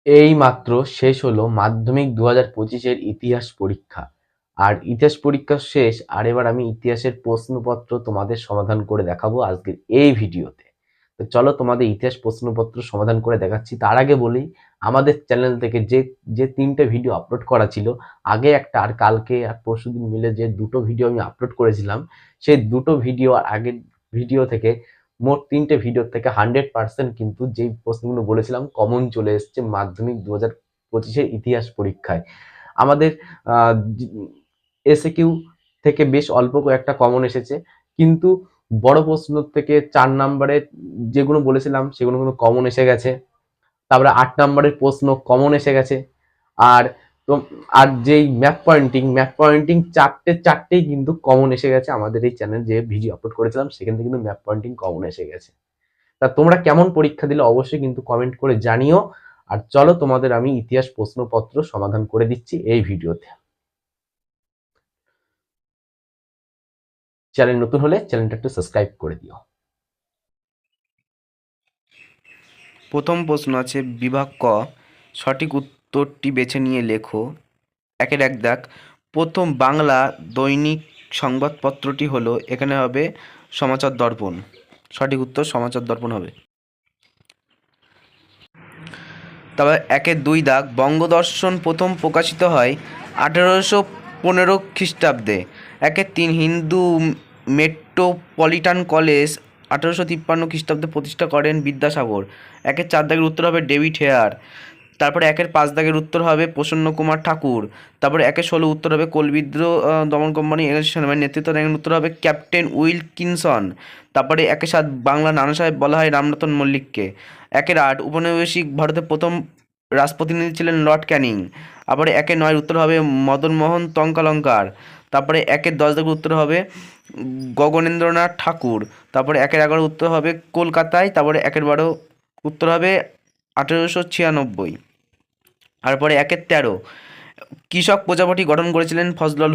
এই মাত্র শেষ হলো মাধ্যমিক 2025-এর ইতিহাস পরীক্ষা। আর ইতিহাস পরীক্ষা শেষ, আর এবার আমি ইতিহাসের প্রশ্নপত্র তোমাদের সমাধান করে দেখাবো আজকের এই ভিডিওতে। তো চলো তোমাদের ইতিহাস প্রশ্নপত্র সমাধান করে দেখাচ্ছি। তার আগে বলি, আমাদের চ্যানেল থেকে যে যে 3টে ভিডিও আপলোড করা ছিল, আগে একটা আর কালকে আর পরশুদিন মিলে যে দুটো ভিডিও আমি আপলোড করেছিলাম, সেই দুটো ভিডিও আর আগের ভিডিও থেকে মোট 3টে ভিডিও থেকে 100% কিন্তু যেই প্রশ্নগুলো বলেছিলাম কমন চলে এসছে মাধ্যমিক 2025-এর ইতিহাস পরীক্ষায়। আমাদের এসএকিউ থেকে বেশ অল্প কয়েকটা কমন এসেছে, কিন্তু বড় প্রশ্ন থেকে 4 নম্বরের যেগুলো বলেছিলাম সেগুলো কিন্তু কমন এসে গেছে। তারপরে 8 নম্বরের প্রশ্ন কমন এসে গেছে। আর তো আর যেই ম্যাপ পয়েন্টিং চারটেই কিন্তু কমন এসে গেছে। আমাদের এই চ্যানেল যে ভিডিও আপলোড করেছিলাম সেখান থেকে কিন্তু ম্যাপ পয়েন্টিং কমন এসে গেছে। তা তোমরা কেমন পরীক্ষা দিলে অবশ্যই কিন্তু কমেন্ট করে জানিও। আর চলো তোমাদের আমি ইতিহাস প্রশ্নপত্র সমাধান করে দিচ্ছি এই ভিডিওতে। চ্যানেল নতুন হলে চ্যানেলটা একটু সাবস্ক্রাইব করে দিও। প্রথম প্রশ্ন আছে বিভাগ ক, সঠিক উত্তরটি বেছে নিয়ে লেখো। একের এক দাগ, প্রথম বাংলা দৈনিক সংবাদপত্রটি হলো, এখানে হবে সমাচার দর্পণ। সঠিক উত্তর সমাচার দর্পণ হবে। তারপর একের দুই দাগ, বঙ্গদর্শন প্রথম প্রকাশিত হয় 1815 খ্রিস্টাব্দে। একের তিন, হিন্দু মেট্রোপলিটান কলেজ 1853 খ্রিস্টাব্দে প্রতিষ্ঠা করেন বিদ্যাসাগর। একের চার দাগের উত্তর হবে ডেভিড হেয়ার। তারপরে একের পাঁচ দাগের উত্তর হবে প্রসন্ন কুমার ঠাকুর। তারপরে একের 16 উত্তর হবে কোল বিদ্রোহ দমন কোম্পানি ইংরেজ সেনাবাহিনীর নেতৃত্ব দেন, উত্তর হবে ক্যাপ্টেন উইলকিনসন। তারপরে একের 7 বাংলা নানা সাহেব বলা হয় রামরতন মল্লিককে। একের 8 উপনিবেশিক ভারতের প্রথম রাজপ্রতিনিধি ছিলেন লর্ড ক্যানিং। আবার একের 9 উত্তর হবে মদন মোহন তঙ্কালঙ্কার। তারপরে একের 10 দাগের উত্তর হবে গগনেন্দ্রনাথ ঠাকুর। তারপরে একের 11 উত্তর হবে কলকাতায়। তারপরে একের 12 উত্তর হবে 1896। তারপরে একের 13 কৃষক প্রজাপার্টি গঠন করেছিলেন ফজলুল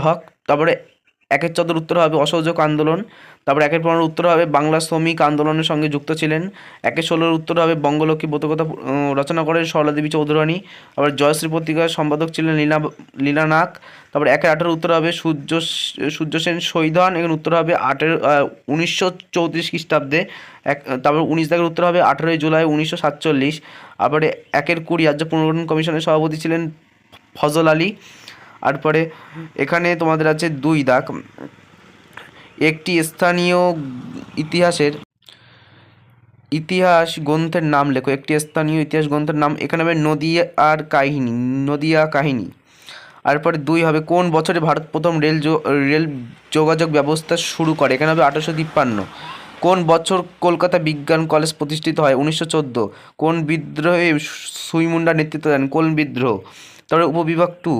হক। তারপরে একের 14 উত্তর হবে অসহযোগ আন্দোলন। তারপরে একের 15 উত্তর হবে বাংলা শ্রমিক আন্দোলনের সঙ্গে যুক্ত ছিলেন। একের 16 উত্তর হবে বঙ্গলক্ষ্মী ব্রতকথা রচনা করেন সরলা দেবী চৌধুরানী। আবার জয়শ্রী পত্রিকার সম্পাদক ছিলেন লীলা নাগ। তারপরে একের 18 উত্তর হবে সূর্যসেন শহীদান। এখানে উত্তর হবে 1934 খ্রিস্টাব্দে। তারপর 19 দাগের উত্তর হবে 18 জুলাই 1947। আবার একের 20 রাজ্য পুনর্গঠন কমিশনের সভাপতি ছিলেন ফজল আলী। তারপরে এখানে তোমাদের আছে 2 দাগ, একটি স্থানীয় ইতিহাস গ্রন্থের নাম লেখো। একটি স্থানীয় ইতিহাস গ্রন্থের নাম, এখানে হবে নদিয়া কাহিনী। তারপরে 2 হবে কোন বছরে ভারত প্রথম রেল যোগাযোগ ব্যবস্থা শুরু করে, এখানে হবে 1853। কোন বছর কলকাতা বিজ্ঞান কলেজ প্রতিষ্ঠিত হয়, 1914। কোন বিদ্রোহে সুইমুন্ডা নেতৃত্ব দেন, কোন বিদ্রোহ। তারপরে উপবিভাগ 2,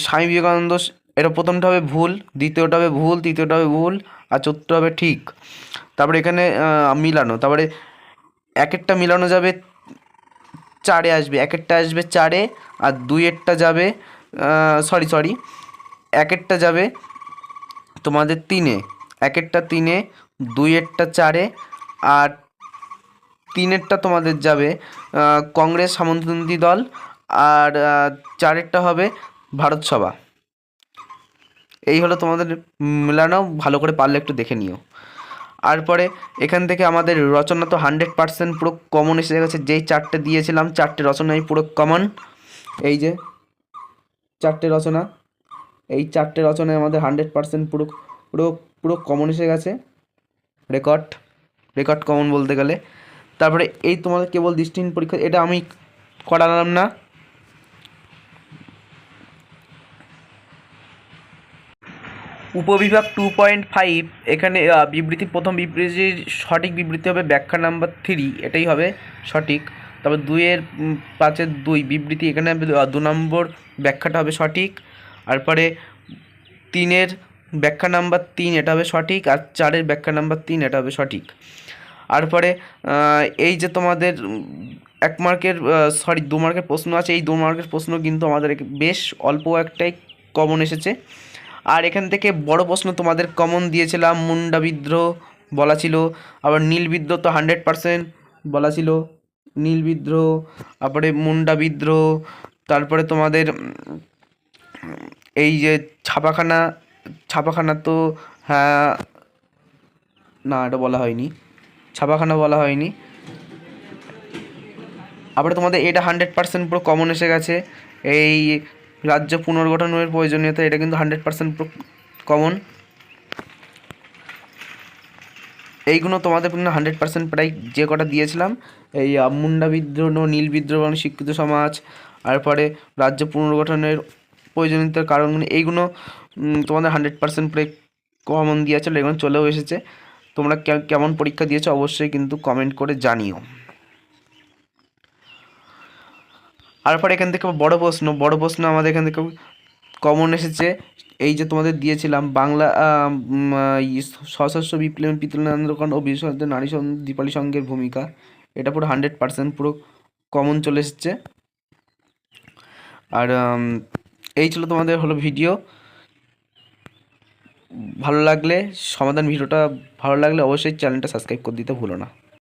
স্বামী বিবেকানন্দ, এটা প্রথমটা হবে ভুল, দ্বিতীয়টা হবে ভুল, তৃতীয়টা হবে ভুল, আর চতুর্থ হবে ঠিক। তারপরে এখানে মিলানো, তারপরে একেরটা মিলানো যাবে 4-এ আসবে, একেরটা আসবে 4-এ, আর 2-এরটা যাবে সরি একেরটা যাবে তোমাদের 3-এ, একেরটা 3-এ, 2-এরটা 4-এ, আর 3-এরটা তোমাদের যাবে কংগ্রেস সামন্তী দল, আর 4-এরটা হবে ভারত সভা। এই হলো তোমাদের মেলানো, ভালো করে পারলে একটু দেখে নিও। তারপরে এখান থেকে আমাদের রচনা তো 100% পুরো কমন এসে গেছে। যেই 4টে দিয়েছিলাম 4টে রচনাই পুরো কমন। এই যে 4টে রচনা, এই 4টে রচনায় আমাদের 100% পুরো পুরো পুরো কমন এসে গেছে। রেকর্ড কমন বলতে গেলে। তারপরে এই তোমাদের কেবল দৃষ্টিহীন পরীক্ষা, এটা আমি করালাম না। উপবিভাগ 2.5, এখানে প্রথম বিবৃতির সঠিক বিবৃতি হবে ব্যাখ্যা নাম্বার 3, এটাই হবে সঠিক। তারপর 2-এর 5-এর 2 বিবৃতি, এখানে 2 নম্বর ব্যাখ্যাটা হবে সঠিক। তারপরে 3-এর ব্যাখ্যা নাম্বার 3, এটা হবে সঠিক। আর 4-এর ব্যাখ্যা নাম্বার 3, এটা হবে সঠিক। তারপরে এই যে তোমাদের 1 মার্কের 2 মার্কের প্রশ্ন আছে, এই 2 মার্কের প্রশ্ন কিন্তু আমাদের বেশ অল্প একটাই কমন এসেছে। আর এখান থেকে বড় প্রশ্ন তোমাদের কমন দিয়েছিলাম, মুন্ডা বিদ্রোহ বলা ছিল, আবার নীল বিদ্রোহ তো 100% বলা ছিল। নীল বিদ্রোহ, তারপরে মুন্ডা বিদ্রোহ, তারপরে তোমাদের এই যে ছাপাখানা তো হ্যাঁ, না এটা বলা হয়নি, ছাপাখানা বলা হয়নি। আবার তোমাদের এটা 100% পুরো কমন এসে গেছে, এই রাজ্য পুনর্গঠনের প্রয়োজনীয়তা, এটা কিন্তু 100% পুরো কমন। এইগুলো তোমাদের কিন্তু 100% প্রায় যে কটা দিয়েছিলাম, এই মুন্ডা বিদ্রোহ, নীল বিদ্রোহ এবং শিক্ষিত সমাজ, তারপরে রাজ্য পুনর্গঠনের প্রয়োজনীয়তার কারণগুলো, এইগুলো তোমাদের 100% প্রায় কমন দিয়েছিল, এগুলো চলেও এসেছে। তোমরা কেমন পরীক্ষা দিয়েছো অবশ্যই কিন্তু কমেন্ট করে জানিও। তারপরে এখান থেকে বড় প্রশ্ন আমাদের এখান থেকে কমন এসেছে, এই যে তোমাদের দিয়েছিলাম বাংলা সশস্ত্র বিপ্লবী পিতৃ আন্দোলন ও বিশ্বযুদ্ধে নারী দীপালি সংঘের ভূমিকা, এটা পুরো 100% পুরো কমন চলে এসেছে। আর এই ছিল তোমাদের হলো ভিডিও। ভালো লাগলে ভিডিওটা ভালো লাগলে অবশ্যই চ্যানেলটা সাবস্ক্রাইব করে দিতে ভুলো না।